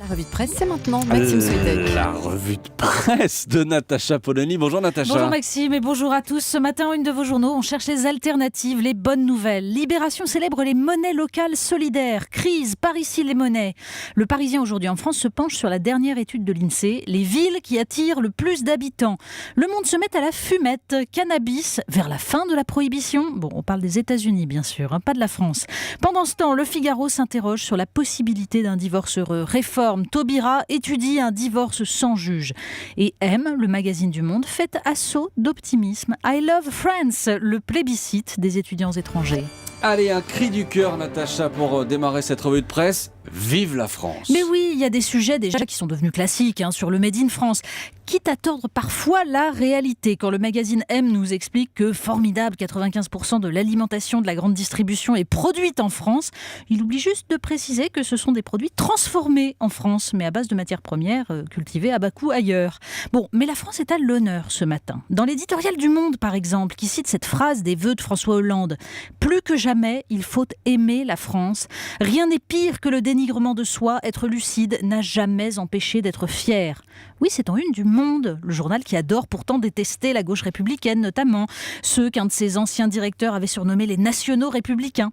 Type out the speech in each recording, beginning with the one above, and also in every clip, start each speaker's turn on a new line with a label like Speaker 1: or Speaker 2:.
Speaker 1: La revue de presse, c'est maintenant. Maxime Switek.
Speaker 2: La revue de presse de Natacha Polony. Bonjour Natacha.
Speaker 3: Bonjour Maxime et bonjour à tous. Ce matin, une de vos journaux, on cherche les alternatives, les bonnes nouvelles. Libération célèbre les monnaies locales solidaires. Crise, par ici les monnaies. Le Parisien aujourd'hui en France se penche sur la dernière étude de l'INSEE, les villes qui attirent le plus d'habitants. Le monde se met à la fumette. Cannabis, vers la fin de la prohibition. Bon, on parle des États-Unis bien sûr, pas de la France. Pendant ce temps, le Figaro s'interroge sur la possibilité d'un divorce heureux. Réforme, Taubira étudie un divorce sans juge. Et M, le magazine du Monde, fait assaut d'optimisme. I love France, le plébiscite des étudiants étrangers.
Speaker 2: Allez, un cri du cœur Natacha pour démarrer cette revue de presse. Vive la France.
Speaker 3: Mais oui, il y a des sujets déjà qui sont devenus classiques sur le Made in France, quitte à tordre parfois la réalité. Quand le magazine M nous explique que formidable, 95% de l'alimentation de la grande distribution est produite en France, il oublie juste de préciser que ce sont des produits transformés en France, mais à base de matières premières cultivées à bas coût ailleurs. Bon, mais la France est à l'honneur ce matin. Dans l'éditorial du Monde, par exemple, qui cite cette phrase des vœux de François Hollande, « Plus que jamais, il faut aimer la France. Rien n'est pire que le dénigrement de soi. Être lucide n'a jamais empêché d'être fier. » Oui, c'est en une du Monde, le journal qui adore pourtant détester la gauche républicaine, notamment ceux qu'un de ses anciens directeurs avait surnommés les nationaux républicains.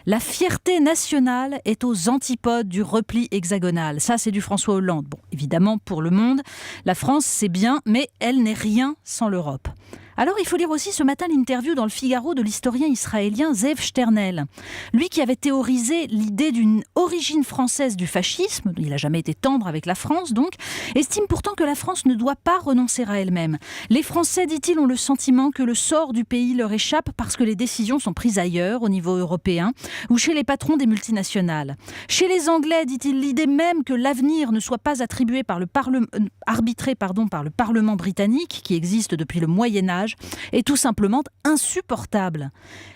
Speaker 3: La fierté nationale est aux antipodes du repli hexagonal. Ça, c'est du François Hollande. Bon, évidemment, pour le Monde, la France, c'est bien, mais elle n'est rien sans l'Europe. Alors, il faut lire aussi ce matin l'interview dans le Figaro de l'historien israélien Zeev Sternel. Lui qui avait théorisé l'idée d'une origine française du fascisme, il n'a jamais été tendre avec la France donc, estime pourtant que la France ne doit pas renoncer à elle-même. Les Français, dit-il, ont le sentiment que le sort du pays leur échappe parce que les décisions sont prises ailleurs, au niveau européen, ou chez les patrons des multinationales. Chez les Anglais, dit-il, l'idée même que l'avenir ne soit pas attribué par arbitré par le Parlement britannique, qui existe depuis le Moyen-Âge, est tout simplement insupportable.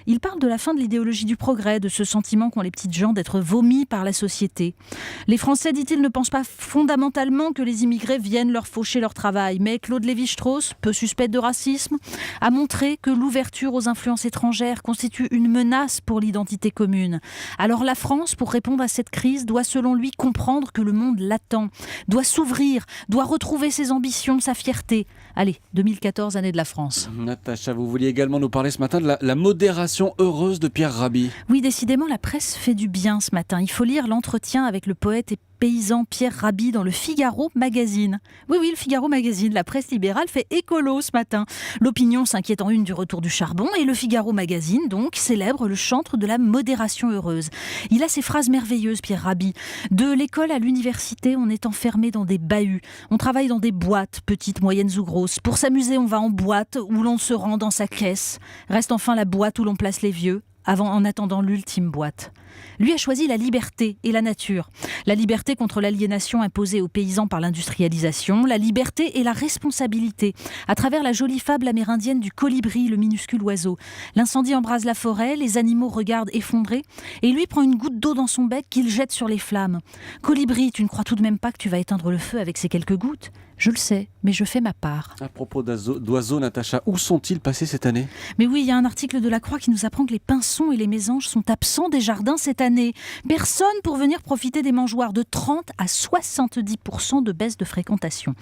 Speaker 3: Il parle de la fin de l'idéologie du progrès, de ce sentiment qu'ont les petites gens d'être vomis par la société. Les Français, dit-il, ne pensent pas fondamentalement que les immigrés viennent leur faucher leur travail, mais Claude Lévi-Strauss, peu suspect de racisme, a montré que l'ouverture aux influences étrangères constitue une menace pour l'identité commune. Alors la France, pour répondre à cette crise, doit selon lui comprendre que le monde l'attend, doit s'ouvrir, doit retrouver ses ambitions, sa fierté. Allez, 2014, année de la France.
Speaker 2: Natacha, vous vouliez également nous parler ce matin de la modération heureuse de Pierre Rabhi.
Speaker 3: Oui, décidément, la presse fait du bien ce matin. Il faut lire l'entretien avec le poète et paysan Pierre Rabhi dans le Figaro Magazine. Oui, le Figaro Magazine, la presse libérale fait écolo ce matin. L'opinion s'inquiète en une du retour du charbon et le Figaro Magazine, donc, célèbre le chantre de la modération heureuse. Il a ces phrases merveilleuses, Pierre Rabhi. De l'école à l'université, on est enfermé dans des bahuts. On travaille dans des boîtes, petites, moyennes ou grosses. Pour s'amuser, on va en boîte où l'on se rend dans sa caisse. Reste enfin la boîte où l'on place les vieux, en attendant l'ultime boîte. Lui a choisi la liberté et la nature. La liberté contre l'aliénation imposée aux paysans par l'industrialisation, la liberté et la responsabilité, à travers la jolie fable amérindienne du colibri, le minuscule oiseau. L'incendie embrase la forêt, les animaux regardent effondrés, et lui prend une goutte d'eau dans son bec qu'il jette sur les flammes. Colibri, tu ne crois tout de même pas que tu vas éteindre le feu avec ces quelques gouttes ? Je le sais, mais je fais ma part.
Speaker 2: À propos d'oiseaux, Natacha, où sont-ils passés cette année ?
Speaker 3: Mais oui, il y a un article de La Croix qui nous apprend que les pinsons et les mésanges sont absents des jardins cette année. Personne pour venir profiter des mangeoires, de 30 à 70% de baisse de fréquentation.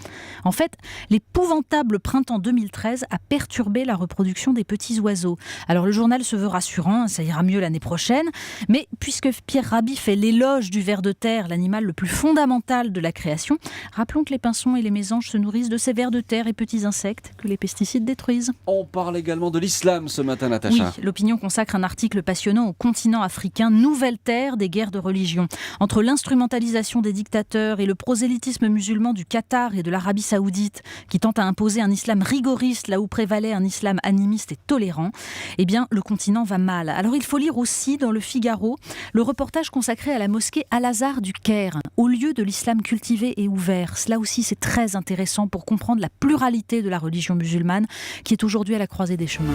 Speaker 3: En fait, l'épouvantable printemps 2013 a perturbé la reproduction des petits oiseaux. Alors le journal se veut rassurant, ça ira mieux l'année prochaine, mais puisque Pierre Rabhi fait l'éloge du ver de terre, l'animal le plus fondamental de la création, rappelons que les pinsons et les mésanges se nourrissent de ces vers de terre et petits insectes que les pesticides détruisent.
Speaker 2: On parle également de l'islam ce matin, Natacha.
Speaker 3: Oui, l'opinion consacre un article passionnant au continent africain, nouvelle terre des guerres de religion. Entre l'instrumentalisation des dictateurs et le prosélytisme musulman du Qatar et de l'Arabie Saoudite, qui tente à imposer un islam rigoriste là où prévalait un islam animiste et tolérant, eh bien, le continent va mal. Alors il faut lire aussi dans le Figaro le reportage consacré à la mosquée Al-Azhar du Caire, au lieu de l'islam cultivé et ouvert. Cela aussi, c'est très intéressant pour comprendre la pluralité de la religion musulmane qui est aujourd'hui à la croisée des chemins.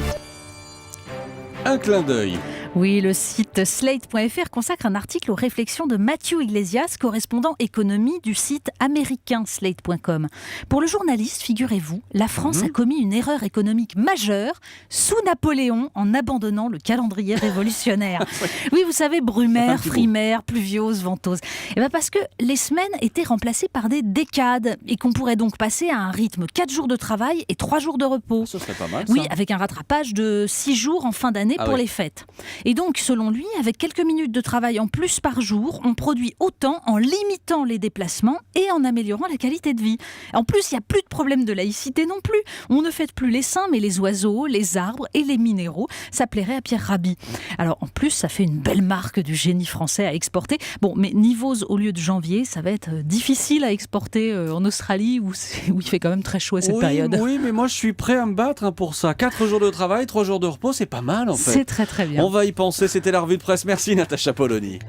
Speaker 2: Un clin d'œil.
Speaker 3: Oui, le site slate.fr consacre un article aux réflexions de Matthew Iglesias, correspondant économie du site américain slate.com. Pour le journaliste, figurez-vous, la France a commis une erreur économique majeure sous Napoléon en abandonnant le calendrier révolutionnaire. Oui, vous savez, brumaire, frimaire, pluviose, venteuse. Et bien parce que les semaines étaient remplacées par des décades et qu'on pourrait donc passer à un rythme 4 jours de travail et 3 jours de repos.
Speaker 2: Ce serait pas mal, ça.
Speaker 3: Oui, avec un rattrapage de 6 jours en fin d'année pour les fêtes. Et donc, selon lui, avec quelques minutes de travail en plus par jour, on produit autant en limitant les déplacements et en améliorant la qualité de vie. En plus, il n'y a plus de problème de laïcité non plus. On ne fête plus les saints, mais les oiseaux, les arbres et les minéraux. Ça plairait à Pierre Rabhi. Alors, en plus, ça fait une belle marque du génie français à exporter. Bon, mais Nivose, au lieu de janvier, ça va être difficile à exporter en Australie, où il fait quand même très chaud à cette période.
Speaker 2: Oui, mais moi, je suis prêt à me battre pour ça. 4 jours de travail, 3 jours de repos, c'est pas mal, en fait.
Speaker 3: C'est très très bien.
Speaker 2: On va y penser, c'était la revue de presse. Merci Natacha Polony.